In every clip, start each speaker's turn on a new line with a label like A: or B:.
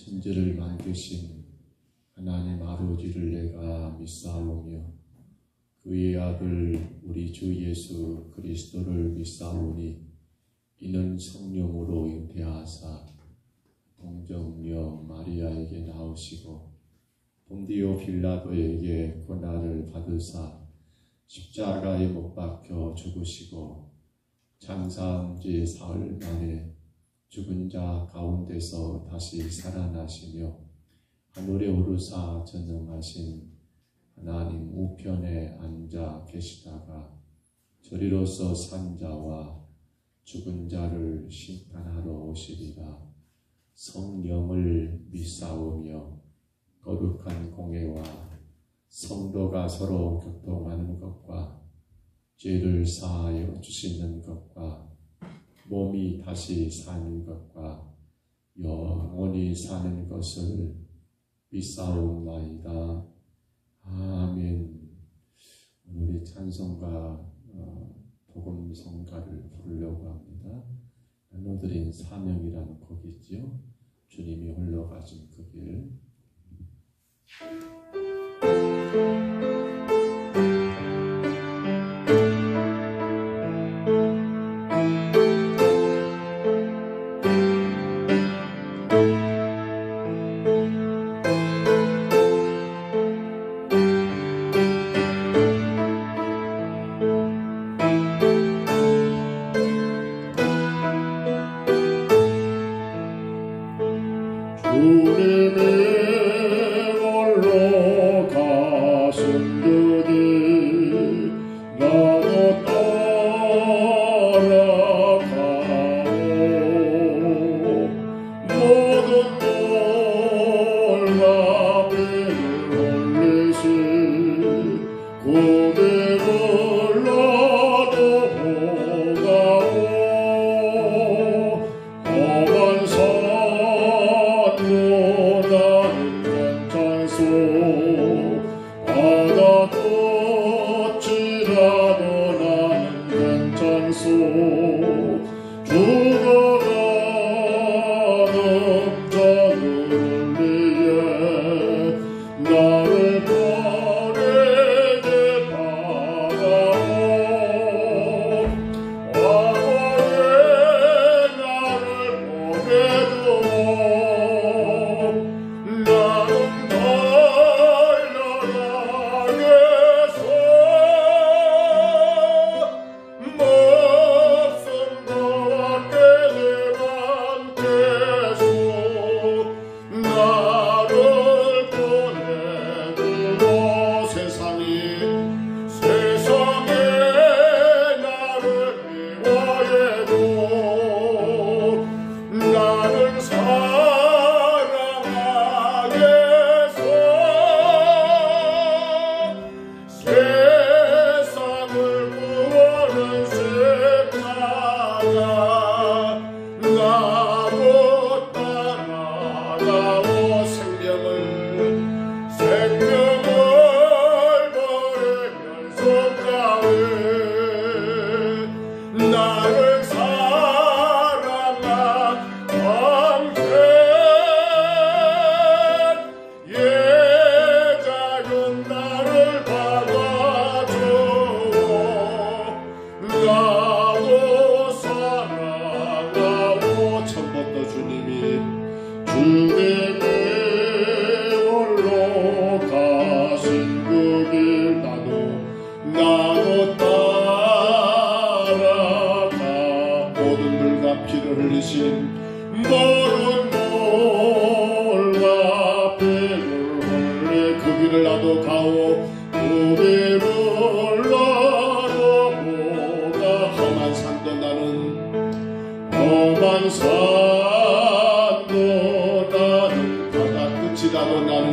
A: 천지를 만드신 하나님 아버지를 내가 믿사오며 그의 아들 우리 주 예수 그리스도를 믿사오니 이는 성령으로 잉태하사 동정녀 마리아에게 나오시고 본디오 빌라도에게 고난을 받으사 십자가에 못 박혀 죽으시고 장사한 지 사흘 만에 죽은 자 가운데서 다시 살아나시며 하늘에 오르사 전능하신 하나님 우편에 앉아 계시다가 저리로서 산 자와 죽은 자를 심판하러 오시리라. 성령을 믿사오며 거룩한 공회와 성도가 서로 교통하는 것과 죄를 사하여 주시는 것과 몸이 다시 사는 것과 영원히 사는 것을 믿사옵나이다. 아멘. 오늘의 찬송가 복음 성가를 부르려고 합니다. 나눠드린 사명이라는 곡이지요. 주님이 홀로 가신 그 길.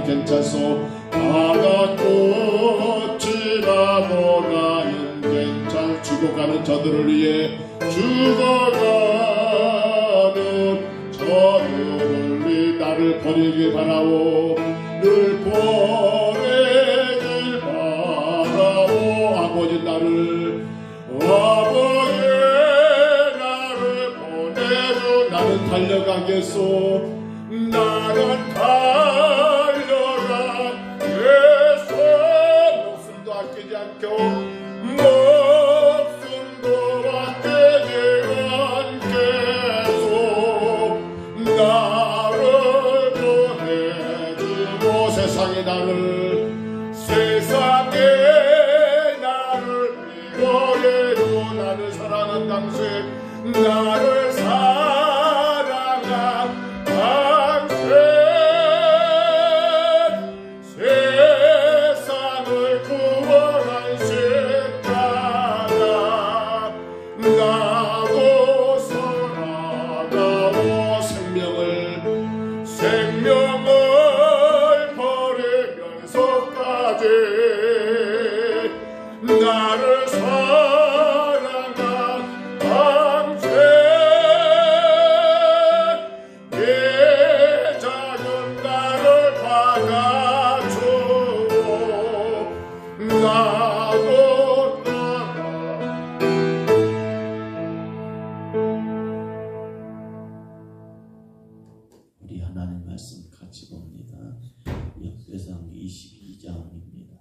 B: 괜찮소. 바다 끝이라도 나는 괜찮. 죽어가는 저들을 위해 죽어가는 저들을 위해 나를 버리길 바라오. 늘 보내길 바라오. 아버지 나를 보내줘. 나는 달려가겠소. 나는 나를 세상에 나를 이거래도 나를 사랑한 당신 나를 사랑한 당신 세상을 구원한 십자가 나도 살아나오 생명을 버리면서까지 나를 사랑한 당신 내 작은 나를 받아주고 나도 따라
C: 우리 하나님 말씀 같이 봅니다. 역대상 22장입니다.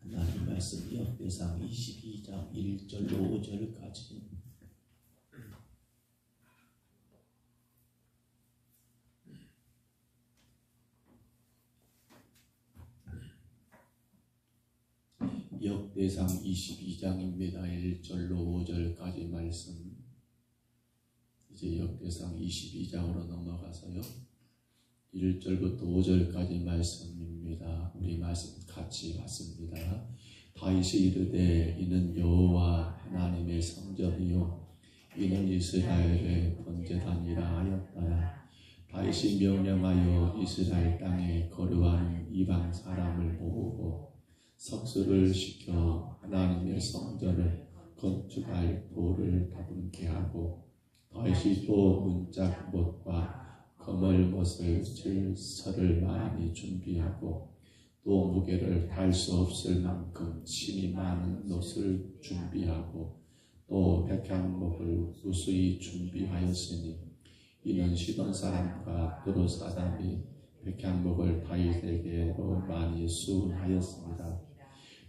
C: 하나님 말씀 역대상 22장 1절로 5절까지. 역대상 22장입니다. 1절로 5절까지 말씀. 이제 역대상 22장으로 넘어가서요. 1절부터 5절까지 말씀입니다. 우리 말씀 같이 봤습니다. 다윗이 이르되 이는 여호와 하나님의 성전이요 이는 이스라엘의 번제단이라 하였더라. 다윗이 명령하여 이스라엘 땅에 거류하는 이방 사람을 모으고 석수를 시켜 하나님의 성전을 건축할 돌을 다듬게 하고 다윗이 또 문짝못과 거물못을 칠 설을 많이 준비하고 또 무게를 달 수 없을 만큼 침이 많은 놋을 준비하고 또 백향목을 무수히 준비하였으니 이는 시돈 사람과 두로 사람이 백향목을 다윗에게로 많이 수운하였습니다.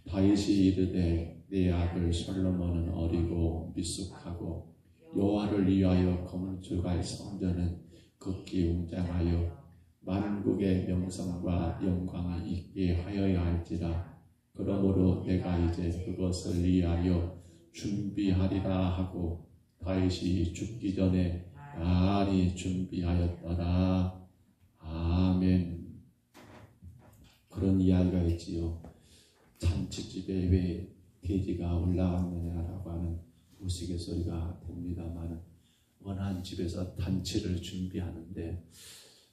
C: 다윗이 이르되 내 아들 솔로몬은 어리고 미숙하고 여호와를 위하여 건축할 성전은 극히 웅장하여 만국의 명성과 영광이 있게 하여야 할지라. 그러므로 내가 이제 그것을 위하여 준비하리라 하고 다윗이 죽기 전에 많이 준비하였더라. 아멘. 그런 이야기가 있지요. 잔치집에 왜 돼지가 올라왔느냐라고 하는 우스갯소리가 됩니다만, 원한 집에서 잔치를 준비하는데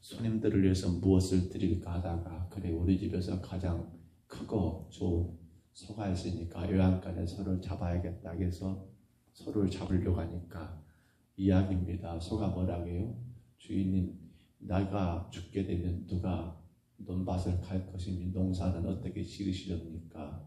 C: 손님들을 위해서 무엇을 드릴까 하다가 그래 우리 집에서 가장 크고 좋은 소가 있으니까 요양간에 소를 잡아야겠다 해서 소를 잡으려고 하니까 이야기입니다. 소가 뭐라고 해요? 주인님, 내가 죽게 되면 누가 논밭을 갈 것이니 농사는 어떻게 지으시렵니까?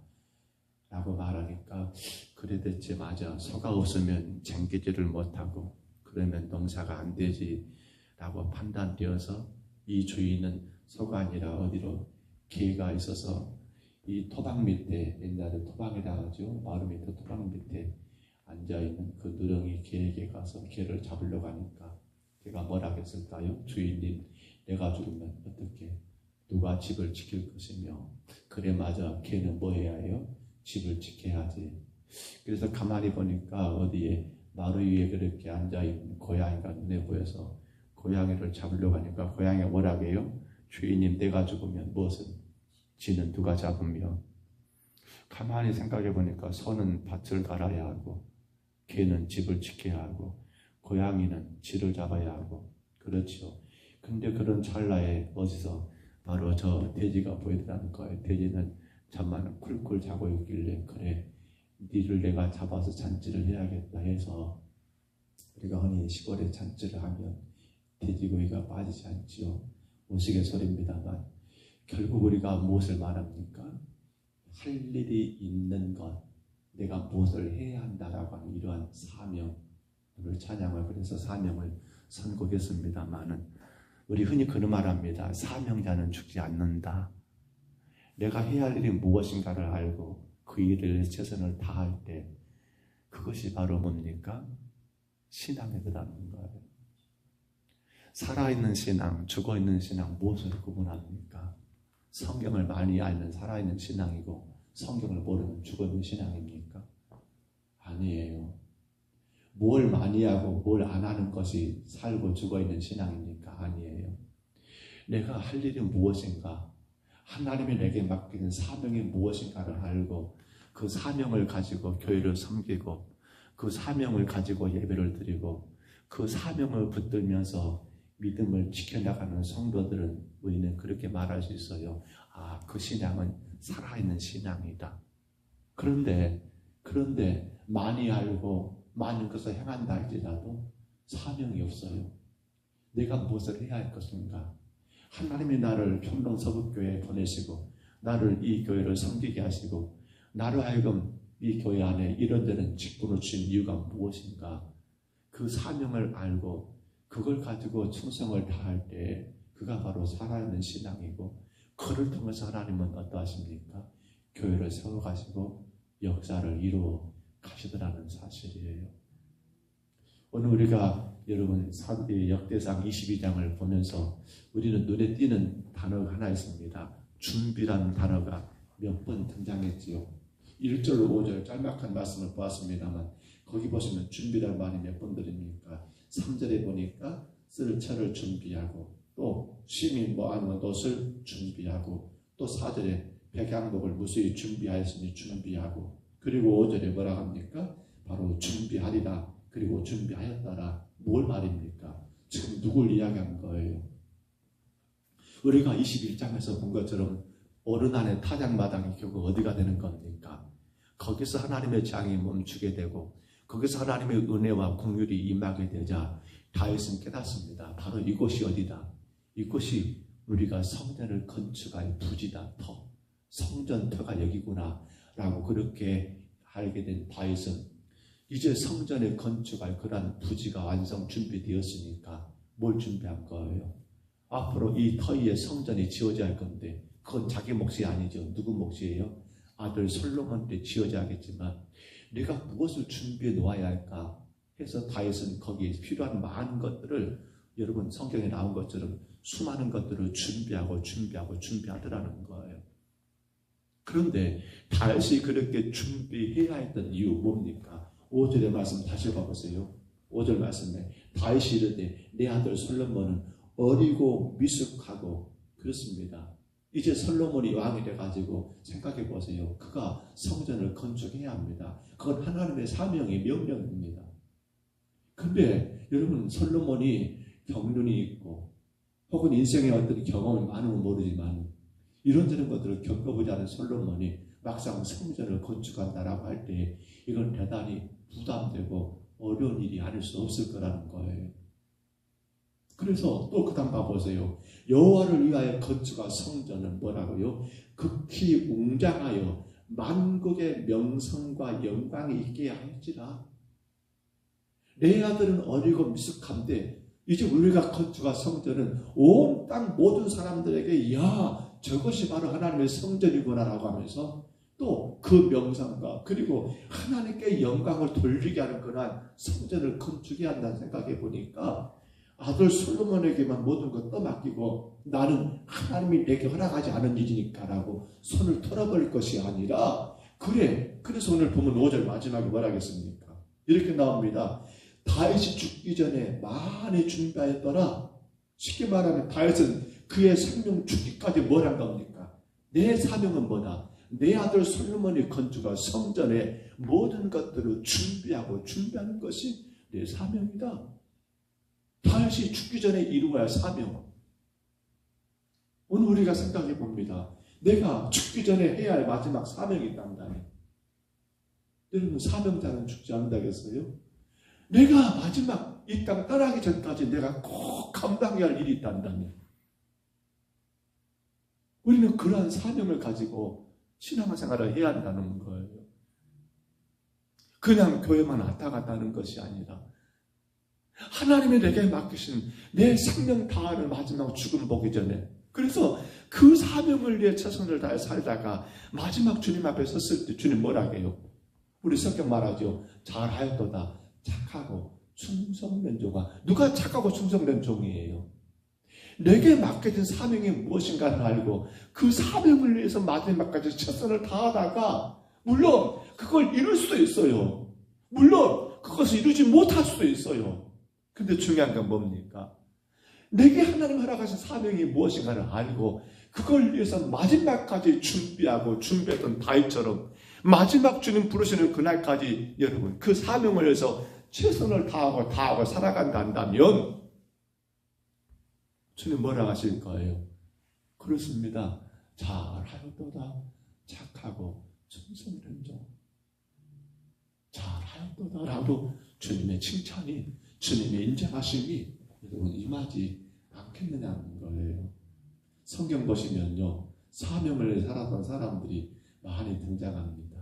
C: 라고 말하니까 그래 대체 맞아. 소가 없으면 쟁기질을 못하고 그러면 농사가 안 되지 라고 판단되어서 이 주인은 소가 아니라 어디로 개가 있어서 이 토방 밑에, 옛날에 토방이라고 하죠. 마루 밑에 토방 밑에 앉아있는 그 누렁이 개에게 가서 개를 잡으려고 하니까 개가 뭐라고 했을까요? 주인님, 내가 죽으면 어떻게 누가 집을 지킬 것이며, 그래 맞아. 개는 뭐 해야 해요? 집을 지켜야지. 그래서 가만히 보니까 어디에 마루 위에 그렇게 앉아있는 고양이가 눈에 보여서 고양이를 잡으려고 하니까 고양이가 뭐라고 해요? 주인님, 내가 죽으면 무엇은 지는 누가 잡으며. 가만히 생각해 보니까 소는 밭을 갈아야 하고 개는 집을 지켜야 하고 고양이는 쥐를 잡아야 하고 그렇죠. 근데 그런 찰나에 어디서 바로 저 돼지가 보이더라는 거예요. 돼지는 잠만 쿨쿨 자고 있길래 그래 니를 내가 잡아서 잔치를 해야겠다 해서, 우리가 흔히 시골에 잔치를 하면 돼지고기가 빠지지 않지요. 우스갯소리입니다만 결국 우리가 무엇을 말합니까? 할 일이 있는 것, 내가 무엇을 해야 한다라고 하는 이러한 사명, 오늘 찬양을 그래서 사명을 선곡했습니다만은 우리 흔히 그런 말 합니다. 사명자는 죽지 않는다. 내가 해야 할 일이 무엇인가를 알고 그 일을 최선을 다할 때 그것이 바로 뭡니까? 신앙에 들어가는 거예요. 살아있는 신앙, 죽어있는 신앙 무엇을 구분합니까? 성경을 많이 알면 살아있는 신앙이고 성경을 모르면 죽어있는 신앙입니까? 아니에요. 뭘 많이 하고 뭘 안 하는 것이 살고 죽어있는 신앙입니까? 아니에요. 내가 할 일이 무엇인가? 하나님이 내게 맡기는 사명이 무엇인가를 알고 그 사명을 가지고 교회를 섬기고 그 사명을 가지고 예배를 드리고 그 사명을 붙들면서 믿음을 지켜나가는 성도들은 우리는 그렇게 말할 수 있어요. 아, 그 신앙은 살아있는 신앙이다. 그런데 많이 알고 많은 것을 행한다 할지라도 사명이 없어요. 내가 무엇을 해야 할 것인가? 하나님이 나를 평동 서북교회에 보내시고 나를 이 교회를 섬기게 하시고 나를 하여금 이 교회 안에 이런저런 직분을 주신 이유가 무엇인가? 그 사명을 알고 그걸 가지고 충성을 다할 때 그가 바로 살아있는 신앙이고 그를 통해서 하나님은 어떠하십니까? 교회를 세워가시고 역사를 이루어 가시더라는 사실이에요. 오늘 우리가 여러분 역대상 22장을 보면서 우리는 눈에 띄는 단어가 하나 있습니다. 준비라는 단어가 몇 번 등장했지요. 1절로 5절 짤막한 말씀을 보았습니다만 거기 보시면 준비라는 말이 몇 번 들립니까? 3절에 보니까 쓸 철을 준비하고 또 심히 모아놓은 옷을 준비하고 또 4절에 백향목을 무수히 준비하였으니 준비하고 그리고 5절에 뭐라 합니까? 바로 준비하리라 그리고 준비하였다라. 뭘 말입니까? 지금 누굴 이야기한 거예요? 우리가 21장에서 본 것처럼 어른 안에 타작마당이 결국 어디가 되는 겁니까? 거기서 하나님의 장이 멈추게 되고 거기서 하나님의 은혜와 긍휼이 임하게 되자 다윗은 깨닫습니다. 바로 이곳이 어디다? 이곳이 우리가 성전을 건축할 부지다. 터. 성전터가 여기구나 라고 그렇게 알게 된 다윗은 이제 성전에 건축할 그러한 부지가 완성 준비되었으니까 뭘 준비한 거예요? 앞으로 이 터 위에 성전이 지어져야 할 건데 그건 자기 몫이 아니죠. 누구 몫이에요? 아들 솔로몬한테 지어져야겠지만 내가 무엇을 준비해 놓아야 할까 해서 다윗은 거기에 필요한 많은 것들을 여러분 성경에 나온 것처럼 수많은 것들을 준비하더라는 거예요. 그런데 다윗이 그렇게 준비해야 했던 이유 뭡니까? 5절의 말씀 다시 봐보세요. 5절 말씀에 다윗이 이르되 내 아들 솔로몬은 어리고 미숙하고 그렇습니다. 이제 솔로몬이 왕이 돼가지고 생각해 보세요. 그가 성전을 건축해야 합니다. 그건 하나님의 사명의 명령입니다. 근데 여러분 솔로몬이 경륜이 있고 혹은 인생의 어떤 경험이 많으면 모르지만 이런저런 것들을 겪어보지 않은 솔로몬이 막상 성전을 건축한다라고 할 때 이건 대단히 부담되고 어려운 일이 아닐 수 없을 거라는 거예요. 그래서 또 그 다음 봐보세요. 여호와를 위하여 건축한 성전은 뭐라고요? 극히 웅장하여 만국의 명성과 영광이 있게 할지라. 내 아들은 어리고 미숙한데 이제 우리가 건축한 성전은 온 땅 모든 사람들에게 야 저것이 바로 하나님의 성전이구나 라고 하면서 또 그 명성과 그리고 하나님께 영광을 돌리게 하는 그러한 성전을 건축해야 한다는 생각해 보니까 아들 솔로몬에게만 모든 것 떠맡기고 나는 하나님이 내게 허락하지 않은 일이니까 라고 손을 털어버릴 것이 아니라 그래서 오늘 보면 5절 마지막에 뭐라 하겠습니까? 이렇게 나옵니다. 다윗이 죽기 전에 많이 준비하였더라. 쉽게 말하면 다윗은 그의 생명 죽기까지 뭘 한 겁니까? 내 사명은 뭐다? 내 아들 솔로몬이 건축한 성전의 모든 것들을 준비하는 것이 내 사명이다. 다윗이 죽기 전에 이루어야 할 사명. 오늘 우리가 생각해 봅니다. 내가 죽기 전에 해야 할 마지막 사명이 있단다니. 여러분 사명자는 죽지 않는다겠어요? 내가 마지막 이 땅 떠나기 전까지 내가 꼭 감당해야 할 일이 있단다니. 우리는 그러한 사명을 가지고 신앙생활을 해야 한다는 거예요. 그냥 교회만 왔다 갔다 하는 것이 아니라 하나님이 내게 맡기신 내 생명 다하는 마지막 죽음 보기 전에 그래서 그 사명을 위해 최선을 다해 살다가 마지막 주님 앞에 섰을 때 주님 뭐라 해요? 우리 성경 말하죠. 잘하였도다. 착하고 충성된 종아. 누가 착하고 충성된 종이에요? 내게 맡겨진 사명이 무엇인가를 알고 그 사명을 위해서 마지막까지 최선을 다하다가 물론 그걸 이룰 수도 있어요. 물론 그것을 이루지 못할 수도 있어요. 근데 중요한 건 뭡니까? 내게 하나님 허락하신 사명이 무엇인가를 알고 그걸 위해서 마지막까지 준비했던 다윗처럼 마지막 주님 부르시는 그날까지 여러분 그 사명을 위해서 최선을 다하고 살아간다면 주님 뭐라 하실 거예요? 그렇습니다. 잘하였도다. 착하고 충성된 종. 잘하였도다 라고 주님의 칭찬이, 주님의 인정하심이 여러분 임하지 않겠느냐는 거예요. 성경 보시면요, 사명을 살았던 사람들이 많이 등장합니다.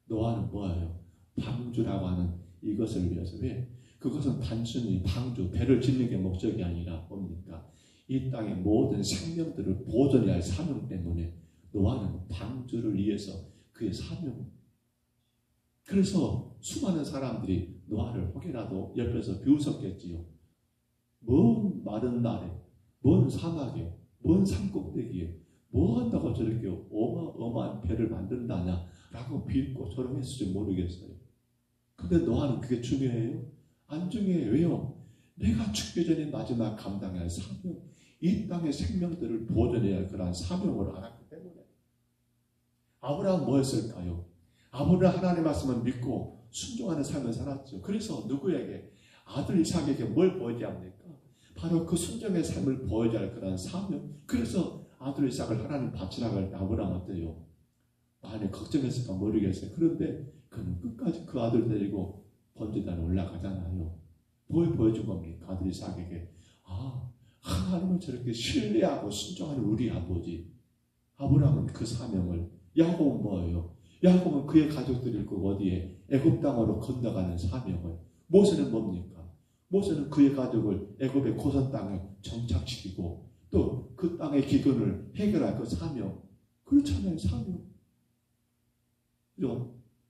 C: 노아는 뭐예요? 방주라고 하는 이것을 위해서. 왜? 그것은 단순히 방주, 배를 짓는 게 목적이 아니라 뭡니까? 이 땅의 모든 생명들을 보존해야 할 사명 때문에 노아는 방주를 위해서 그의 사명. 그래서 수많은 사람들이 노아를 혹여라도 옆에서 비웃었겠지요. 먼 마른 날에, 먼 사막에, 먼 산꼭대기에 뭐 한다고 저렇게 어마어마한 배를 만든다냐 라고 비웃고 조롱했을지 모르겠어요. 근데 노아는 그게 중요해요? 안 중요해요. 왜요? 내가 죽기 전에 마지막 감당해야 할 사명, 이 땅의 생명들을 보존해야 할 그러한 사명을 알았기 때문에. 아브라함은 뭐였을까요? 아브라함은 하나님의 말씀을 믿고 순종하는 삶을 살았죠. 그래서 누구에게? 아들 이삭에게 뭘 보여줘야 합니까? 바로 그 순종의 삶을 보여줘야 할 그러한 사명. 그래서 아들 이삭을 하나님 바치라고 할 때 아브라함은 어때요? 많이 걱정했을까 모르겠어요. 그런데 그는 끝까지 그 아들 데리고 번제단에 올라가잖아요. 뭘 보여준 겁니까? 아들 이삭에게. 하나님을 저렇게 신뢰하고 순종하는 우리 아버지. 아브라함은 그 사명을. 야곱은 뭐예요? 야곱은 그의 가족들을 그 어디에 애굽 땅으로 건너가는 사명을. 모세는 뭡니까? 모세는 그의 가족을 애굽의 고선 땅에 정착시키고 또 그 땅의 기근을 해결할 그 사명. 그렇잖아요. 사명.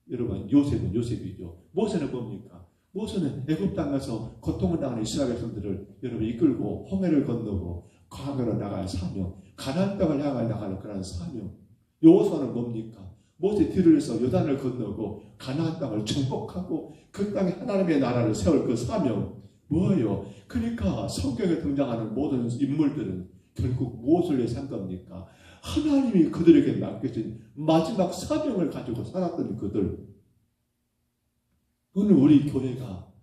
C: 여러분 요셉은 요셉이죠. 모세는 뭡니까? 모세는 애굽 땅에서 고통을 당하는 이스라엘 백성들을 여러분 이끌고 홍해를 건너고 광야로 나갈 사명, 가나안 땅을 향해 나가는 그런 사명. 여호수아는 뭡니까? 모세 뒤를 해서 요단을 건너고 가나안 땅을 정복하고 그 땅에 하나님의 나라를 세울 그 사명. 뭐예요? 그러니까 성경에 등장하는 모든 인물들은 결국 무엇을 위해 산 겁니까? 하나님이 그들에게 맡겨진 마지막 사명을 가지고 살았던 그들. 오늘 우리 교회가,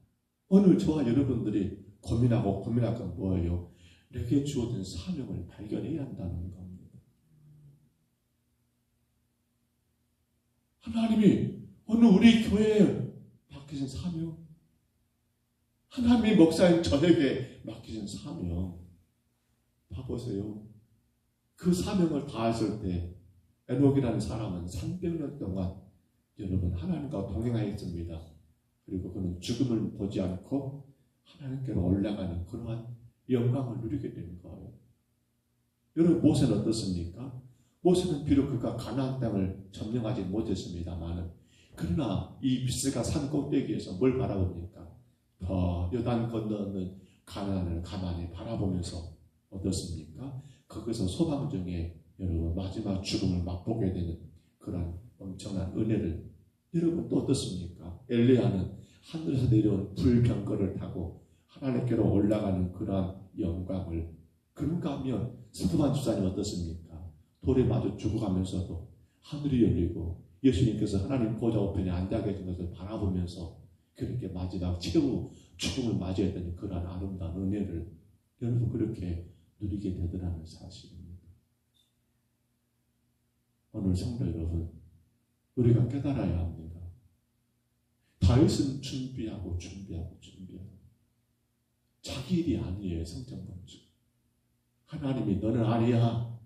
C: 오늘 저와 여러분들이 고민할 건 뭐예요? 내게 주어진 사명을 발견해야 한다는 겁니다. 하나님이 오늘 우리 교회에 맡기신 사명, 하나님이 목사인 저에게 맡기신 사명, 봐보세요. 그 사명을 다했을 때 에녹이라는 사람은 300년 동안 여러분 하나님과 동행하였습니다. 그리고 그는 죽음을 보지 않고 하나님께로 올라가는 그러한 영광을 누리게 되는 거예요. 여러분 모세는 어떻습니까? 모세는 비록 그가 가나안 땅을 점령하지 못했습니다만 그러나 이 비스가 산 꼭대기에서 뭘 바라봅니까? 더 요단 건너는 가나안을 가만히 바라보면서 어떻습니까? 거기서 소방 중에 여러분 마지막 죽음을 맛보게 되는 그런 엄청난 은혜를. 여러분 또 어떻습니까? 엘리야는 하늘에서 내려온 불병거를 타고 하나님께로 올라가는 그러한 영광을. 그런가 하면 스데반 주사님 어떻습니까? 돌에 맞아 죽어가면서도 하늘이 열리고 예수님께서 하나님 보좌 우편에 앉아 계신 것을 바라보면서 그렇게 마지막 최후 죽음을 맞이했던 그러한 아름다운 은혜를 여러분 그렇게 누리게 되더라는 사실입니다. 오늘 성도 여러분, 우리가 깨달아야 합니다. 다윗은 준비하고 자기 일이 아니에요. 성전 건축. 하나님이 너는 아니야.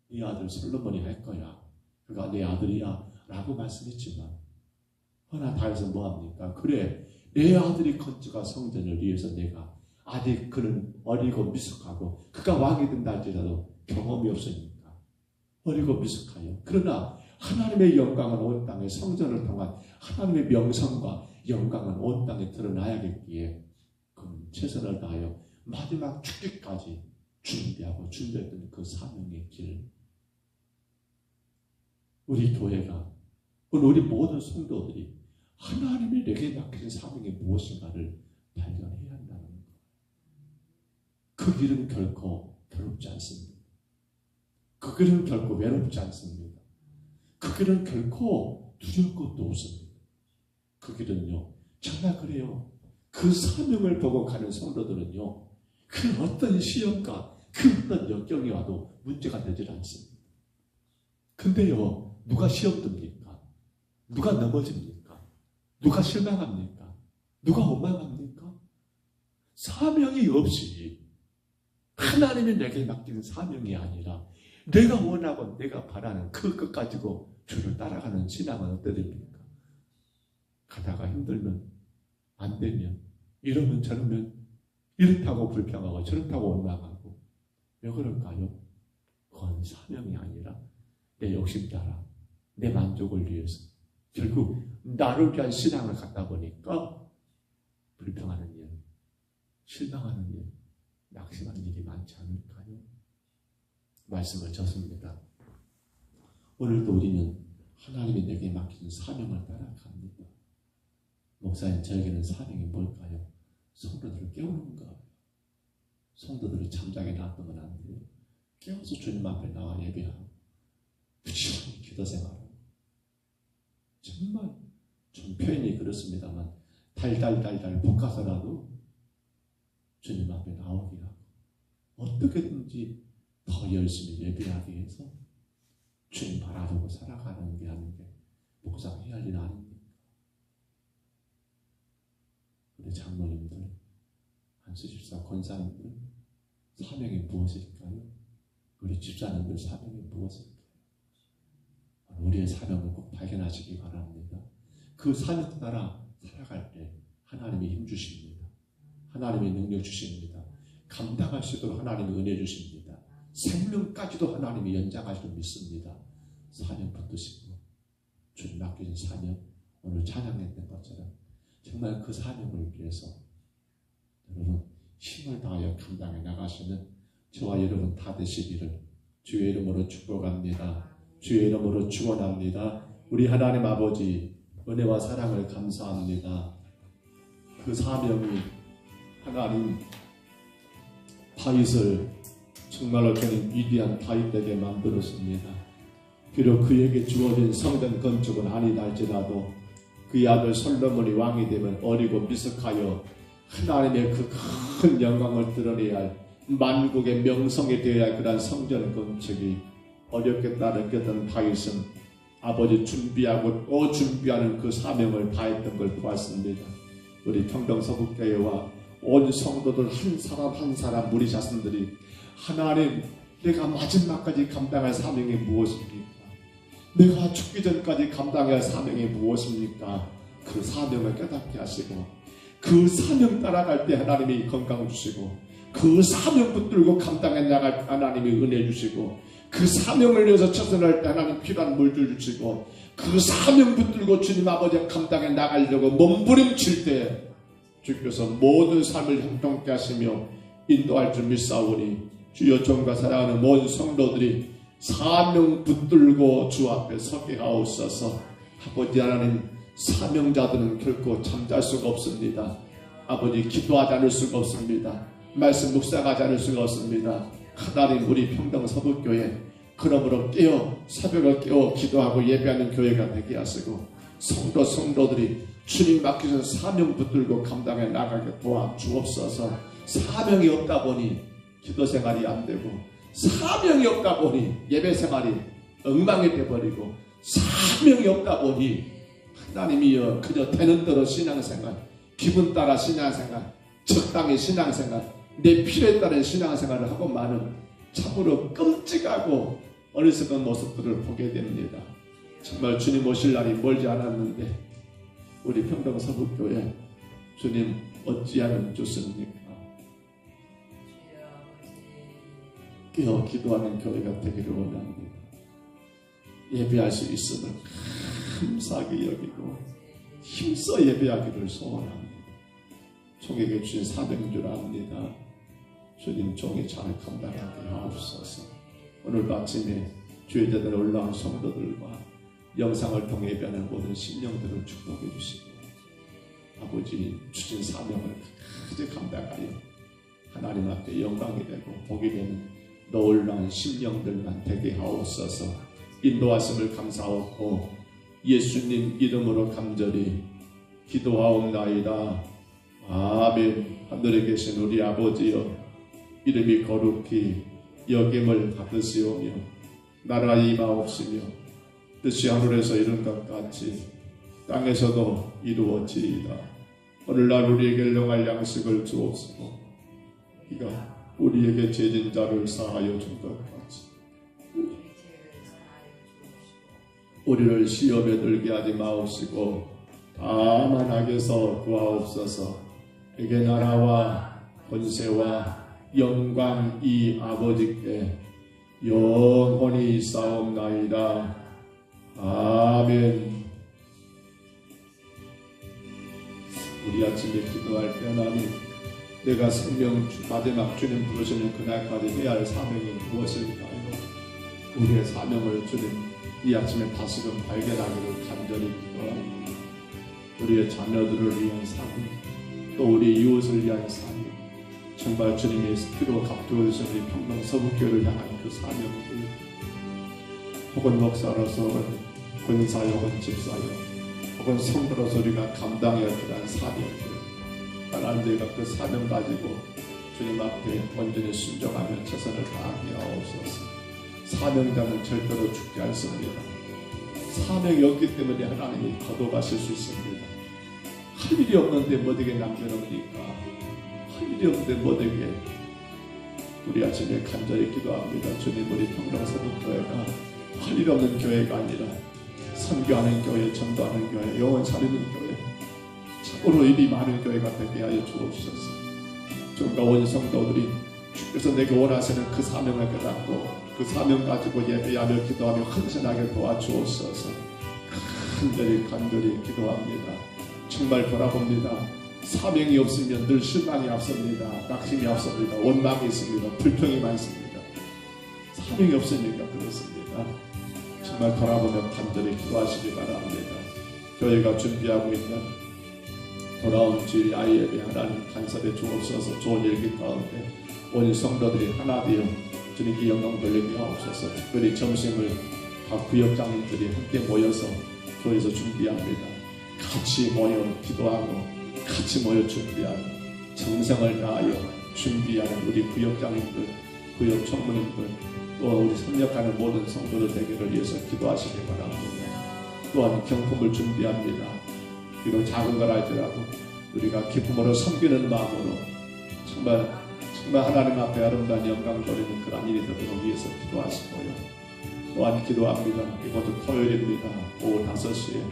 C: 네 아들 솔로몬이 할 거야. 그가 내 아들이야 라고 말씀했지만 허나 다윗은 뭐합니까? 그래, 내 아들이 건축한 성전을 위해서 내가 아직 그는 어리고 미숙하고 그가 왕이 된다 할지라도 경험이 없으니까 어리고 미숙하여. 그러나 하나님의 영광은 온 땅의 성전을 통한 하나님의 명성과
A: 영광은 온 땅에 드러나야겠기에 그는 최선을 다하여 마지막 죽기까지 준비하고 준비했던 그 사명의 길. 우리 교회가, 우리 모든 성도들이 하나님이 내게 맡긴 사명이 무엇인가를 발견해야 한다는 것. 그 길은 결코 괴롭지 않습니다. 그 길은 결코 외롭지 않습니다. 그 길은 결코 두려울 것도 없습니다. 그 길은요, 정말 그래요. 그 사명을 보고 가는 성도들은요, 그 어떤 시험과 그 어떤 역경이 와도 문제가 되질 않습니다. 근데요, 누가 시험 듭니까? 누가 넘어집니까? 누가 실망합니까? 누가 원망합니까? 사명이 없이, 하나님이 내게 맡긴 사명이 아니라 내가 원하고 내가 바라는 그것 가지고 주를 따라가는 신앙은 어떠됩니까? 가다가 힘들면, 안 되면, 이러면 저러면, 이렇다고 불평하고 저렇다고 원망하고. 왜 그럴까요? 그건 사명이 아니라 내 욕심 따라, 내 만족을 위해서 결국 나를 위한 신앙을 갖다 보니까 불평하는 일, 실망하는 일, 낙심하는 일이 많지 않을까요? 말씀을 졌습니다. 오늘도 우리는 하나님이 내게 맡긴 사명을 따라갑니다. 목사님, 저에게는 사명이 뭘까요? 성도들을 깨우는 거. 성도들을 잠자게 놔두면 안 돼요. 깨워서 주님 앞에 나와 예배하고 부지런히 기도 생활하고, 정말 좀 표현이 그렇습니다만 달달달달 볶아서라도 주님 앞에 나오게 하고 어떻게든지 더 열심히 예배하기 위해서 주님 바라보고 살아가는 게 목사가 해야 할 일 아닙니까? 우리 장로님들, 한수집사 권사님들 사명이 무엇일까요? 우리 집사님들 사명이 무엇일까요? 우리의 사명을 꼭 발견하시기 바랍니다. 그 사명 따라 살아갈 때 하나님이 힘 주십니다. 하나님이 능력 주십니다. 감당할 수 있도록 하나님이 은혜 주십니다. 생명까지도 하나님이 연장할 줄 믿습니다. 사명 붙드시고 주님 맡겨진 사명, 오늘 찬양했던 것처럼 정말 그 사명을 위해서 여러분 힘을 다하여 감당해 나가시는 저와 여러분 다 되시기를 주의 이름으로 축복합니다. 주의 이름으로 축원합니다. 우리 하나님 아버지 은혜와 사랑을 감사합니다. 그 사명이 하나님 다윗을 정말로 저는 위대한 다윗에게 만들었습니다. 비록 그에게 주어진 성전 건축은 아니다 할지라도 그의 아들 솔로몬이 왕이 되면 어리고 미숙하여 하나님의 그 큰 영광을 드러내야 할 만국의 명성이 되어야 할 그런 성전 건축이 어렵겠다 느꼈던 다윗은 아버지 준비하고 또 준비하는 그 사명을 다했던 걸 보았습니다. 우리 평동서북교회와 온 성도들 한 사람 한 사람 우리 자신들이 하나님, 내가 마지막까지 감당할 사명이 무엇입니까? 내가 죽기 전까지 감당할 사명이 무엇입니까? 그 사명을 깨닫게 하시고 그 사명 따라갈 때 하나님이 건강 주시고 그 사명 붙들고 감당해 나갈 하나님이 은혜 주시고 그 사명을 위해서 처선할 때 하나님 필요한 물줄 주시고 그 사명 붙들고 주님 아버지 감당해 나가려고 몸부림칠 때 주께서 모든 삶을 형통케 하시며 인도할 줄 믿사오니 주여 종과 사랑하는 모든 성도들이 사명 붙들고 주 앞에 서게 하옵소서. 아버지 하나님, 사명자들은 결코 잠잘 수가 없습니다. 아버지 기도하지 않을 수가 없습니다. 말씀 묵상하지 않을 수가 없습니다. 하나님, 우리 평동서북교회 그러므로 새벽을 깨어 기도하고 예배하는 교회가 되게 하시고 성도들이 주님 맡기신 사명 붙들고 감당해 나가게 도와 주옵소서. 사명이 없다 보니 기도 생활이 안 되고 사명이 없다 보니 예배 생활이 엉망이 되어버리고 사명이 없다 보니 하나님이여 그저 되는 대로 신앙생활, 기분 따라 신앙생활, 적당히 신앙생활, 내 필요에 따른 신앙생활을 하고 많은 참으로 끔찍하고 어리석은 모습들을 보게 됩니다. 정말 주님 오실 날이 멀지 않았는데 우리 평동서북교회 주님 어찌하면 좋습니까? 깨어 기도하는 교회가 되기를 원합니다. 예배할 수 있음을 감사하게 여기고 힘써 예배하기를 소원합니다. 종에게 주신 사명인 줄 압니다. 주님 종이 잘 감당하게 하옵소서. 오늘 아침에 주의 제단에 올라온 성도들과 영상을 통해 예배하는 모든 심령들을 축복해 주시고 아버지 주신 사명을 끝까지 감당하여 하나님 앞에 영광이 되고 복이 되는 놀라운 심령들만 되게 하옵소서. 인도하심을 감사하고 예수님 이름으로 간절히 기도하옵나이다. 아멘. 하늘에 계신 우리 아버지여, 이름이 거룩히 여김을 받으시오며 나라 임하옵시며 뜻이 하늘에서 이룬 것 같이 땅에서도 이루어지이다. 오늘날 우리에게 일용할 양식을 주옵시고 이가 우리에게 죄진 자를 사하여 준 것 같이 우리를 시험에 들게 하지 마옵시고 다만 악에서 구하옵소서. 에게 나라와 권세와 영광이 아버지께 영원히 있사옵나이다. 아멘. 우리 아침에 기도할 때 하나님, 내가 생명 마지막 주님 부르시는 그날까지 해야 할 사명이 무엇일까요? 우리의 사명을 주님 이 아침에 다시금 발견하기를 간절히 기도합니다. 우리의 자녀들을 위한 사명, 또 우리 이웃을 위한 사명, 정말 주님의 피로 값주어 주신 우리 평강 서북교회를 향한 그 사명들, 혹은 목사로서, 혹은 권사여, 혹은 집사여, 혹은 성도로서 우리가 감당해야 필요한 사명들, 하나님 저희가 그 사명 가지고 주님 앞에 온전히 순종하며 최선을 다하게 하옵소서. 사명자는 절대로 죽지 않습니다. 사명이 없기 때문에 하나님이 거둬가실 수 있습니다. 할 일이 없는데 뭐되게 남겨놓으니까, 할 일이 없는데 뭐되게. 우리 아침에 간절히 기도합니다. 주님, 우리 평강서북교회가 할 일 없는 교회가 아니라 선교하는 교회, 전도하는 교회, 영혼 살리는 교회, 참으로 일이 많은 교회가 되게 하여 주옵소서. 좀더 온 성도들이 주께서 내게 원하시는 그 사명을 깨닫고 그 사명 가지고 예배하며 기도하며 헌신하게 도와주옵소서. 간절히 기도합니다. 정말 돌아봅니다. 사명이 없으면 늘 실망이 앞섭니다. 낙심이 앞섭니다. 원망이 있습니다. 불평이 많습니다. 사명이 없으니까 그렇습니다. 정말 돌아보며 간절히 기도하시기 바랍니다. 교회가 준비하고 있는 돌아온 주일 아이 예배 하나님 간섭해 주옵소서. 좋은 일기 가운데 온 성도들이 하나 되어 주님께 영광 돌리게 하옵소서. 특별히 점심을 각 구역장님들이 함께 모여서 교회에서 준비합니다. 같이 모여 기도하고 같이 모여 준비하고 정성을 다하여 준비하는 우리 구역장님들, 구역 총무님들, 또 우리 협력하는 모든 성도들 되기를 위해서 기도하시기 바랍니다. 또한 경품을 준비합니다. 비록 작은 걸 할지라도 우리가 기쁨으로 섬기는 마음으로 정말 하나님 앞에 아름다운 영광 돌리는 그런 일이 되도록 위해서 기도하시고요. 또한 기도합니다. 이번 주 토요일입니다. 오후 5시에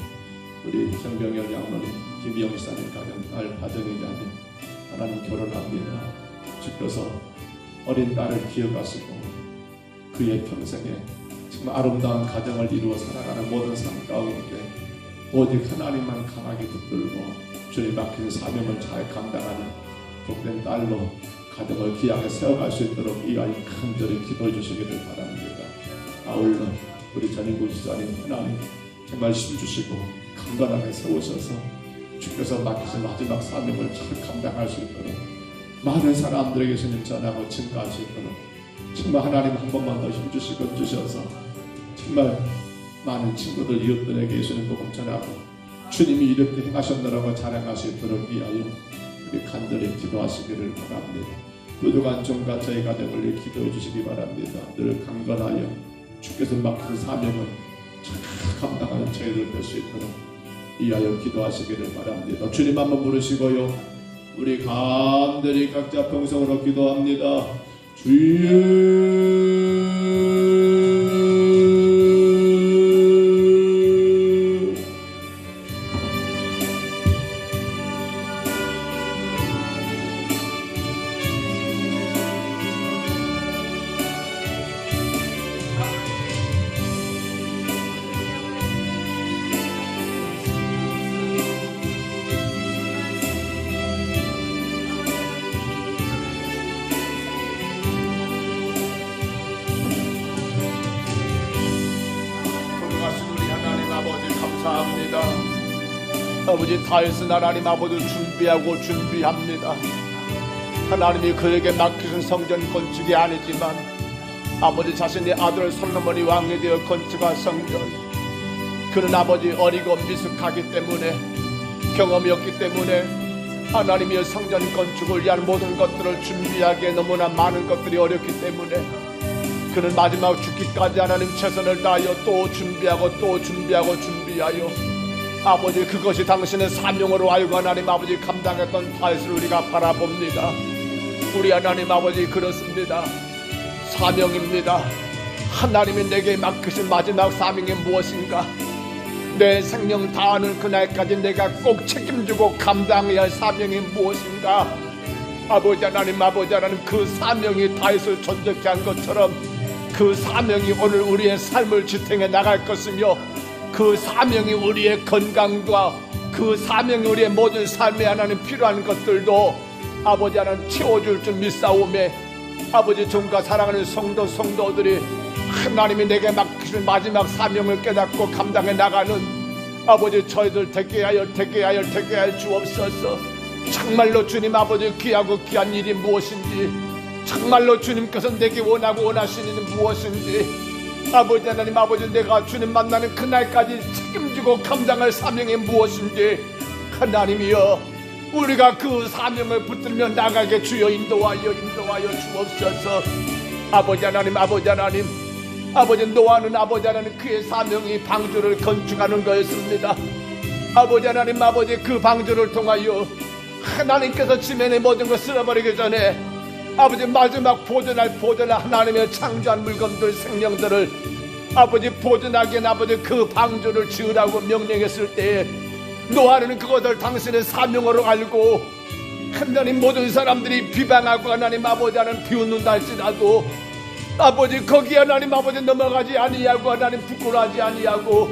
A: 우리 정병열 양로님, 김영사님 가정 가정이자매 하나님 결혼합니다. 주께서 어린 딸을 기억하시고 그의 평생에 정말 아름다운 가정을 이루어 살아가는 모든 삶 가운데 오직 하나님만 강하게 붙들고 주님 맡긴 사명을 잘 감당하는 복된 딸로 가정을 귀하게 세워갈 수 있도록 이 아이 간절히 기도해 주시기를 바랍니다. 아울러 우리 전인구 지사님 하나님 정말 힘주시고 강건하게 세우셔서 주께서 맡기신 마지막 사명을 잘 감당할 수 있도록 많은 사람들에게 주님 전하고 증가할 수 있도록 정말 하나님 한 번만 더 힘주시고 주셔서 정말 많은 친구들 이웃들에게 예수님 복음 전하고 주님이 이렇게 행하셨노라고 자랑할 수 있도록 위하여 우리 간절히 기도하시기를 바랍니다. 부족한 종과 저희 가정을 위해 기도해 주시기 바랍니다. 늘 강건하여 주께서 맡긴 사명을 잘 감당하는 저희들 될 수 있도록 위하여 기도하시기를 바랍니다. 주님 한번 부르시고요. 우리 간절히 각자 평성으로 기도합니다. 주여
D: 아버지 다윗은 하나님 아버지 준비합니다. 하나님이 그에게 맡기신 성전 건축이 아니지만 아버지 자신의 아들 솔로몬이 왕이 되어 건축한 성전, 그는 아버지 어리고 미숙하기 때문에, 경험이 없기 때문에 하나님의 성전 건축을 위한 모든 것들을 준비하기에 너무나 많은 것들이 어렵기 때문에 그는 마지막 죽기까지 하나님 최선을 다하여 또 준비하여 아버지 그것이 당신의 사명으로 알고 하나님 아버지 감당했던 다윗을 우리가 바라봅니다. 우리 하나님 아버지 그렇습니다. 사명입니다. 하나님이 내게 맡기신 마지막 사명이 무엇인가? 내 생명 다하는 그날까지 내가 꼭 책임지고 감당해야 할 사명이 무엇인가? 아버지 하나님 그 사명이 다윗을 존재케 한 것처럼 그 사명이 오늘 우리의 삶을 지탱해 나갈 것이며, 그 사명이 우리의 건강과 그 사명이 우리의 모든 삶에 하나님 필요한 것들도 아버지 하나님 채워줄 줄 믿사오매, 아버지 종과 사랑하는 성도들이 하나님이 내게 맡기신 마지막 사명을 깨닫고 감당해 나가는 아버지 저희들 되게 하여 주옵소서. 정말로 주님 아버지 귀하고 귀한 일이 무엇인지, 정말로 주님께서 내게 원하시는 일은 무엇인지, 아버지 하나님 내가 주님 만나는 그날까지 책임지고 감당할 사명이 무엇인지, 하나님이여 우리가 그 사명을 붙들며 나가게 주여 인도하여 주옵소서. 아버지 하나님 노아는 아버지 하나님 그의 사명이 방주를 건축하는 거였습니다. 아버지 하나님 그 방주를 통하여 하나님께서 지면의 모든 것을 쓸어버리기 전에 아버지 마지막 보존할 하나님의 창조한 물건들, 생명들을 아버지 보존하기엔 아버지 그 방주를 지으라고 명령했을 때에 노아는 그것을 당신의 사명으로 알고 하나님 모든 사람들이 비방하고 하나님 하나님 비웃는다 할지라도 아버지 거기에 하나님 넘어가지 아니하고 하나님 부끄러워하지 아니하고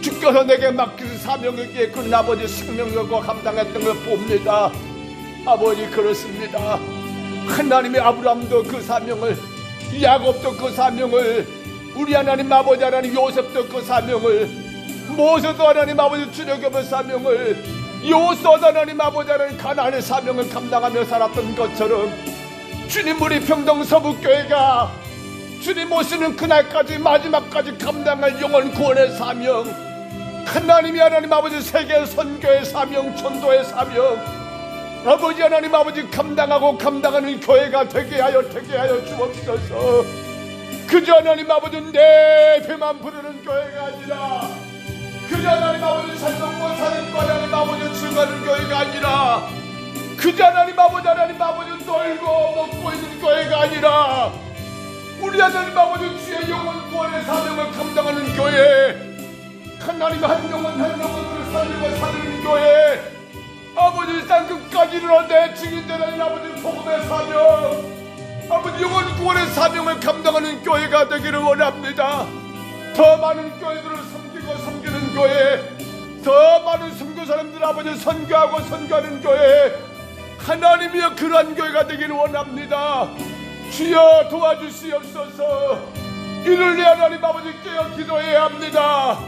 D: 주께서 내게 맡기신 사명에게 그 아버지 생명력과 감당했던 걸 봅니다. 아버지 그렇습니다. 하나님의 아브라함도 그 사명을, 야곱도 그 사명을, 우리 하나님 요셉도 그 사명을, 모세도 하나님 주력업의 사명을, 요소도 하나님 가나안의 사명을 감당하며 살았던 것처럼 주님 우리 평동 서북교회가 주님 오시는 그날까지 마지막까지 감당할 영혼 구원의 사명, 하나님이 세계 선교의 사명, 전도의 사명, 아버지 하나님 감당하는 교회가 되게 하여 주옵소서. 그저 하나님 내 배만 부르는 교회가 아니라, 그저 하나님 살동과 사는과 하나님 즐거는 교회가 아니라, 그저 하나님 놀고 먹고 있는 교회가 아니라, 우리 하나님 주의 영혼 구원의 사명을 감당하는 교회, 하나님 한 영혼으로 살리고 사는 교회, 아버지 땅끝까지 이르러 내 증인되는 복음의 사명, 영혼 구원의 사명을 감당하는 교회가 되기를 원합니다. 더 많은 교회들을 섬기는 교회, 더 많은 선교사람들 선교하고 선교하는 교회, 하나님이여 그러한 교회가 되기를 원합니다. 주여 도와주시옵소서. 이를 위해 하나님 깨어 기도해야 합니다.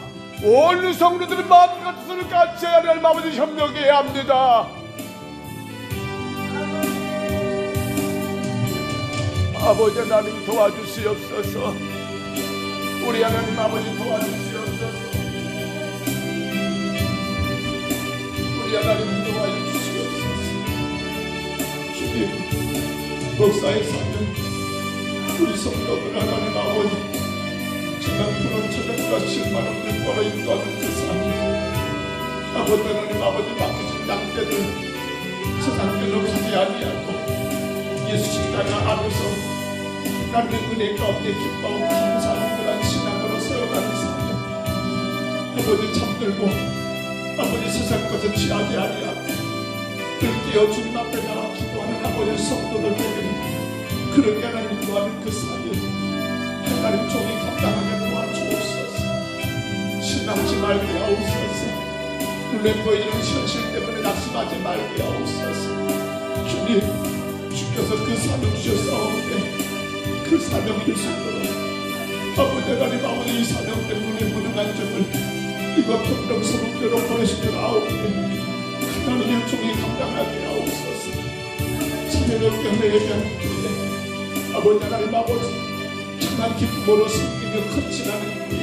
D: 온 성도들은 마음과 뜻을 같이 하나님 협력해야 합니다. 아버지 하나님 도와주시옵소서. 우리 하나님 도와주시옵소서. 우리 하나님 도와주시옵소서. 주님 목사의 사명, 우리 성도들 하나님 지난 저녁과 10만원을 벌어 인도하는 그 사명, 하나님 맡기신 양떼들 세상별로 가지 아니하고 예수 십자가 안에서 하나님의 은혜 가운데 기뻐하고 감사하는 그런 신앙으로 세워가는 사명, 잠들고 세상 것을 취하지 아니하고 늘 깨어 주님 앞에 나와 기도하는 성도들 되는 그렇게 하나님 인도하는 그 사명, 하나님 종이 감당하게 도와주옵소서. 신앙지 말게 하옵소서. 눈에 보이는 현실 때문에 낙심하지 말게 하옵소서. 주님, 주께서 그 사명 주셨사오는데 그 사명 이룰 수 있도록 아버지 하나님 이 사명 때문에 무능한 점을
A: 이거 평등 소극대로 보내시면 아옵니 하나님의 종이 감당하게 하옵소서. 사명의 경례에 대한 후에 아버지 하나님 아버지 참한 기쁨으로 섬기며 헌신하는 후에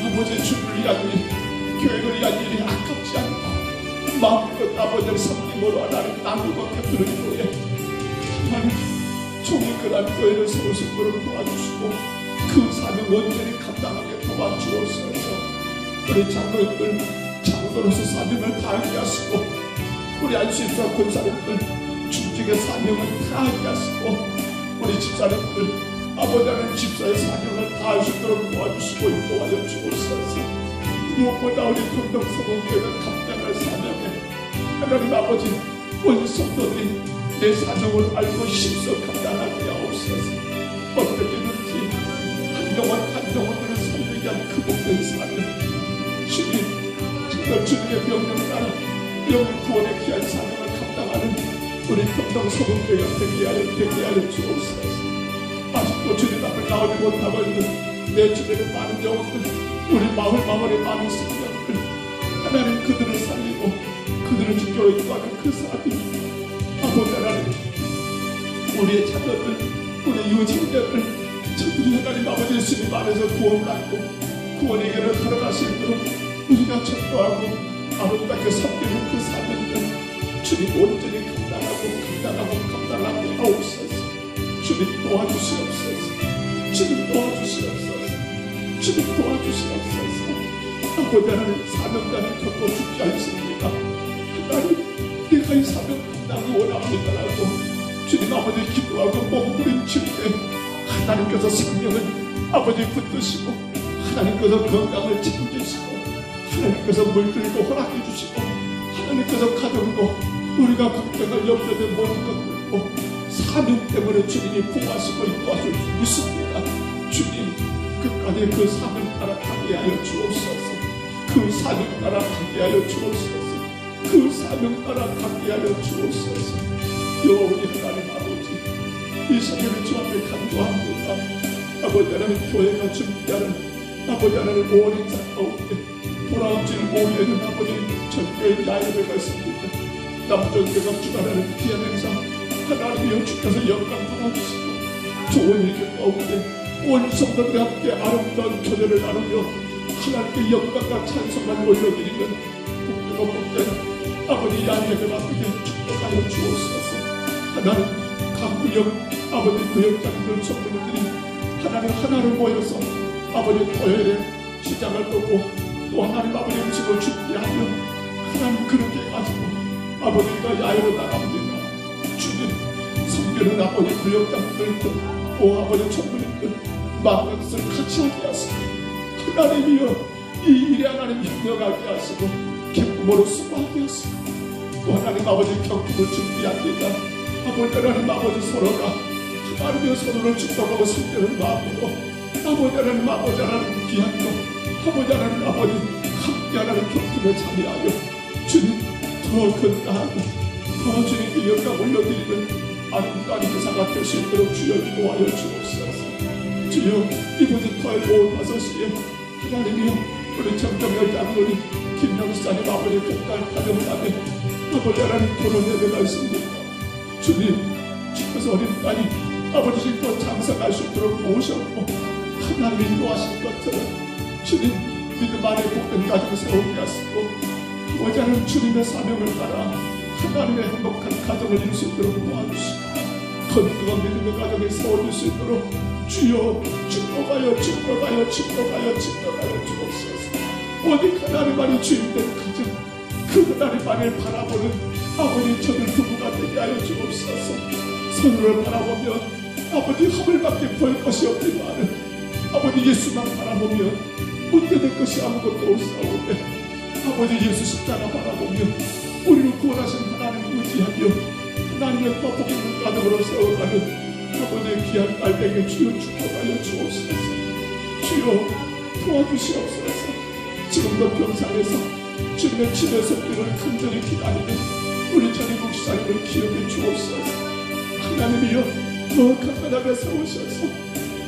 A: 아버지 주를 위한 일 교회를 위한 일이 아깝지 않고 마음껏 아버지를 섬김으로 하나님 나누고 베푸는 후에 하나님 종이 그런 교회를 세우신 것을 도와주시고 그 사명 온전히 감당하게 도와주옵소서. 우리 장로님들 장로로서 사명을 다하게 하시고 우리 안수입사 권사님들 중직의 사명을 다하게 하시고 우리 집사님들 아버지는 집사의 사명을 다할 수 있도록 도와주시고 인도하여 주옵소서. 무엇보다 우리 평등성공교회가 감당할 사명에 하나님 아버지 온 성도들이 내 사명을 알고 힘써 감당하게 하옵소서. 어떻게든지 한 영혼들을 살리기 위한 그 복된 사명 주님 정말 주님의 명령 따라 영혼 구원의 귀한 사명을 감당하는 우리 평등성공교회가 되게 하여 주옵소서. 아직도 주님 앞에 나오지 못하고 있는 내 주변의 많은 영혼들 우리 마을의 많은 생명들 하나님 그들을 살리고 그들을 지켜 인도하는 그 사람들 아버지 하나님 우리의 자녀들 우리 유진자들 저들이 하나님 아버지 예수님 안에서 구원받고 구원의 길을 걸어가시도록 우리가 전도하고 아름답게 섬기는 그 사명들 주님 온전히 감당하게 하옵소서. 주님 도와주시옵소서. 주님 도와주시옵소서. 주님 도와주시옵소서. 아버지 하나님 사명자는 겪고 죽지 않습니다. 하나님 내가 이 사명 감당을 원합니다라고 주님 아버지 기도하고 몸부림칠 때 하나님께서 생명을 아버지 붙드시고 하나님께서 건강을 책임지시고 하나님께서 물들도 허락해 주시고 하나님께서 가정도 우리가 걱정할 염려된 모든 것들도 사명 때문에 주님이 부하시고 인도하실 수 있습니다. 주님 끝까지 그 사명 따라 가게 하여 주옵소서. 그 사명 따라 가게 하여 주옵소서. 그 사명 따라 가게 하여 주옵소서. 여호와의 하나님 아버지 이 시간에 주 앞에 간구합니다. 아버지 하나님 교회가 준비하는 아버지 하나님 5월 행사 가운데 돌아온 질 5일에는 아버지 전교회 야외가 있습니다. 남전교가 주관하는 귀한 행사 하나님이여 주께서 영광 받아주시고 좋은 일 가운데 온 성도들과 함께 아름다운 교제를 나누며 하나님께 영광과 찬송만 올려드리는 복된 아버지 야외가 앞에 축복하여 주옵소서. 하나님 각 구역 아버지 구역장들 성도들이 하나님 하나로 모여서 아버지 토요일에 시장을 보고 또 하나님 아버지 음식을 준비하며 하나님 그렇게 가지고 아버지가 야외로 나갑니다. 주님 섬기는 아버지 구역장들도 또 아버지 전부님들 많은 것을 같이 하게 하시고 하나님이여 이 일에 하나님 협력하게 하시고 기쁨으로 수고하게 하시고 또 하나님 아버지 경품을 준비합니다. 아버지 하나님 아버지 서로가 하나님의 서로를 축복하고 섬기는 마음으로 아버지 하나님 아버지 하나님 귀한 것 아버지 하나님 아버지 함께 하나님 경품에 참여하여 주님 더 건강하고 더 주님께 영광 올려드리는 아름다운 기사가 될 수 있도록 주여 인도하여 주옵소서. 주여 이번 토요일 오후 5시에 하나님이여 우리 정정열 장로님 김영수사님 아버지 끝날 가정을 하며 아버지 하나님 토론 예배가 있습니다. 주님 주께서 어린 딸이 아버지 신고 장사할 수 있도록 모으셨고 하나님이 인도하신 것처럼 주님 믿음 안에 복된 가정 세우게 하시고 아버지 하나님 주님의 사명을 따라 하나님의 행복한 가정을 이룰 수 있도록 도와주시고 건강한 믿음의 가정을 세워줄 수 있도록 주여 축복하여 주옵소서. 오직 하나님만이 주인된 가정 그 하나님만을 바라보는 아버지 저들 부부가 되게 하여 주옵소서. 서로를 바라보며 아버지 하늘밖에 볼 것이 없지만 아버지 예수만 바라보며 못되는 것이 아무것도 없사오되 아버지 예수 십자가 바라보며 우리를 구원하신 하나님을 의지하며 하나님의 법 있는 가정으로 세워가는 아버지의 귀한 딸에게 주여 축복하여 주옵소서. 주여 도와주시옵소서. 지금도 병상에서 주님의 집에 섭기를 간절히 기다리는 우리 전임 목사님을 기억해 주옵소서. 하나님이여 더 강건하게 세우셔서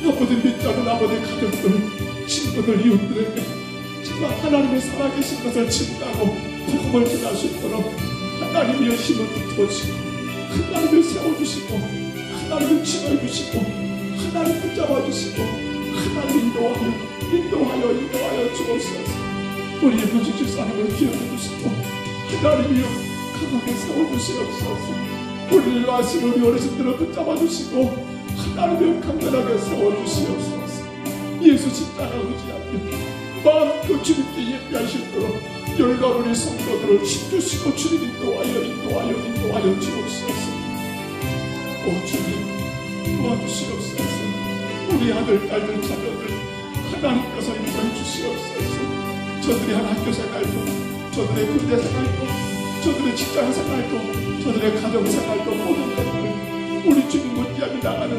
A: 아버지 믿자는 아버지 가족들 친구들 이웃들에게 정말 하나님의 살아계신 것을 증거하고 복음을 전할 수 있도록 하나님의 힘을 붙어주시고 하나님을 세워주시고 하나님을 지어주시고 하나님 붙잡아주시고 하나님 인도하여 주옵소서. 우리의 무지질 사람을 기억해주시고 하나님이여 강하게 세워주시옵소서. 우리를 아시는 우리 어르신들을 붙잡아주시고 하나님을 강건하게 세워주시옵소서. 예수 십자가 의지하며 마음껏 주님께 예배하시도록 열과 우리 성도들을 힘주시고 주님 인도하여 주옵소서. 오 주님 도와주시옵소서. 우리 아들 딸들 자녀들 하나님께서 인도해 주시옵소서. 저들의 학교 생활도 저들의 군대 생활도 저들의 직장 생활도 저들의 가정 생활도 모든 것들 우리 주님 못지않게 나가는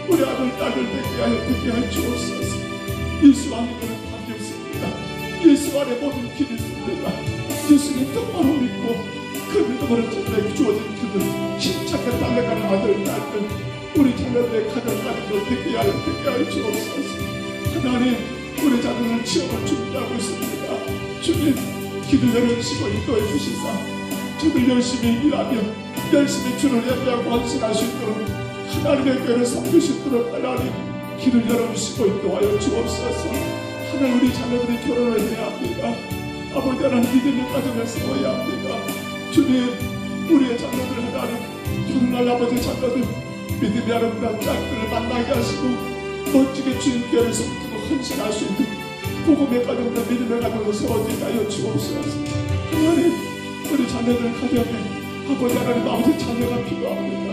A: 우리 아들 딸들 되게 하여 주옵소서. 예수 안에 답이 없습니다. 예수 안에 모든 길이 있습니다. 예수님 똑바로 믿고 그 믿음으로 저들에게 주어진 그들 힘차게 달려가는 아들 딸들 우리 자녀들의 가정 가족들 되게 하여 주옵소서. 하나님 우리 자녀들 시험을 준비하고 있습니다. 주님 기도 열어주시고 인도해 주시사 저들 열심히 일하며 열심히 주를 예배하고 헌신할 수 있도록 하나님의 교회를 섬길 수 있도록 하나님 길을 열어주시고 인도하여 주옵소서. 하나님 우리 자녀들이 결혼을 해야 합니다. 아버지 하나님 믿음의 가정을 세워야 합니다. 주님 우리의 자녀들 하나님 결혼할 아버지 자녀들 믿음의 아름다운 짝들을 만나게 하시고 멋지게 주님 교회를 섬기고 헌신할 수 있는 복음의 가정과 믿음의 가정을 세워지게 하여 주옵소서. 하나님 우리 자녀들 가정에 아버지 하나님 아버지 자녀가 필요합니다.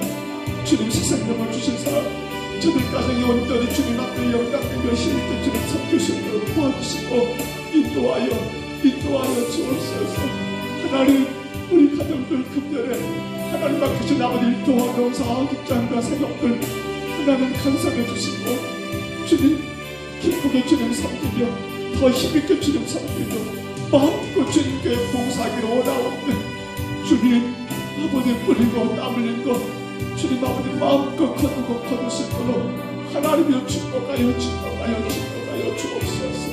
A: 주님 생명을 주신 사람 저들 가정이 온전히 주님 앞에 영광되며 힘있게 주님 섬기시도록 도와주시고 인도하여 주옵소서. 하나님 우리 가정들 금전에 하나님 맡기신 아버지 일터와 농사 직장과 생업들 하나님 간섭해 주시고 주님 기쁘게 주님 섬기며 더 힘있게 주님 섬기며 마음껏 주님께 봉사하기를 원하오는데 주님 아버지 뿌리고 땀 흘린 것 주님 아버지 마음껏 거두실 거로 하나님이여 축복하여 주옵소서.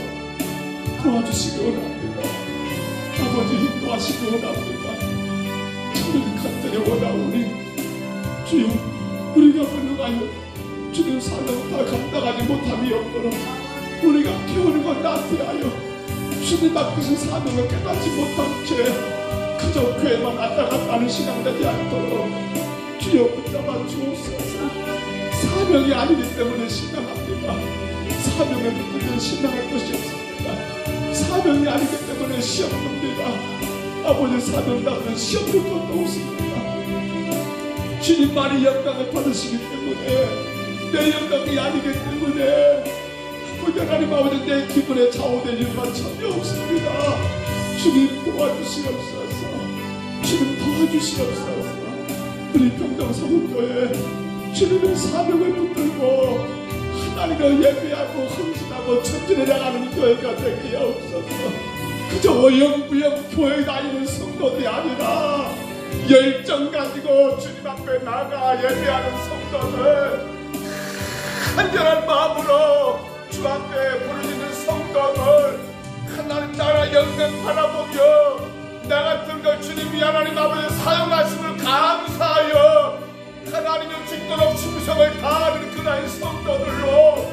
A: 도와주시기 원합니다. 아버지 인도하시기 원합니다. 저는 간절히 원하오니 주여 우리가 불능하여 주님 사명 다 감당하지 못함이 없도록 우리가 키우는 것 나태하여 주님 맡기신 사명을 깨닫지 못한 채 그저 교회만 왔다 갔다 하는 신앙 되지 않도록 주여 붙잡아 주옵소서. 사명이 아니기 때문에 신앙합니다. 사명에 붙들면 신앙할 것이 없습니다. 사명이 아니기 때문에 시험 봅니다. 아버지 사명답은 시험 볼 것도 없습니다. 주님만이 영광을 받으시기 때문에 내 영광이 아니기 때문에 아버지 하나님 아버지 내 기분에 좌우될 일만 전혀 없습니다. 주님 도와주시옵소서. 주님 도와주시옵소서. 우리 평정사목교회 주님의 사명을 붙들고 하나님을 예배하고 헌신하고 전진해 나가는 교회가 되게 하옵소서. 그저 어영부영 교회 다니는 성도들이 아니라 열정 가지고 주님 앞에 나가 예배하는 성도들 간절한 마음으로 주 앞에 부르짖는 성도들 하나님 나라 영광 바라보며 나 같은 걸 주님이 하나님 아버지 사용하심을 감사하여 하나님의 죽도록 충성을 다하는 그나의 성도들로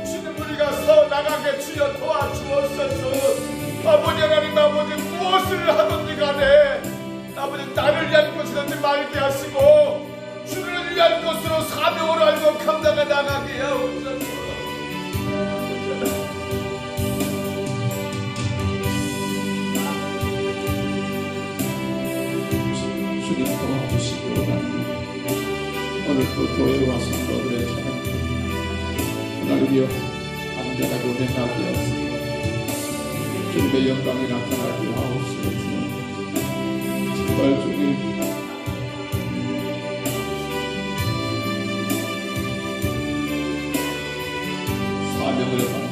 A: 주님 우리가 서 나가게 주여 도와주옵소서. 아버지 하나님 아버지 무엇을 하든지 간에 아버지 나를 위한 것이든지 말게 하시고 주를 위한 것으로 사명으로 알고 감당해 나가게 하옵소서. 주님 도와주시기 원합니다. 오늘도 교회와 성도들의 찬양 하나님이여 안전하고 행하게 하시고 주님의 영광이 나타나게 하옵소서. 정말 주님 사명을 받는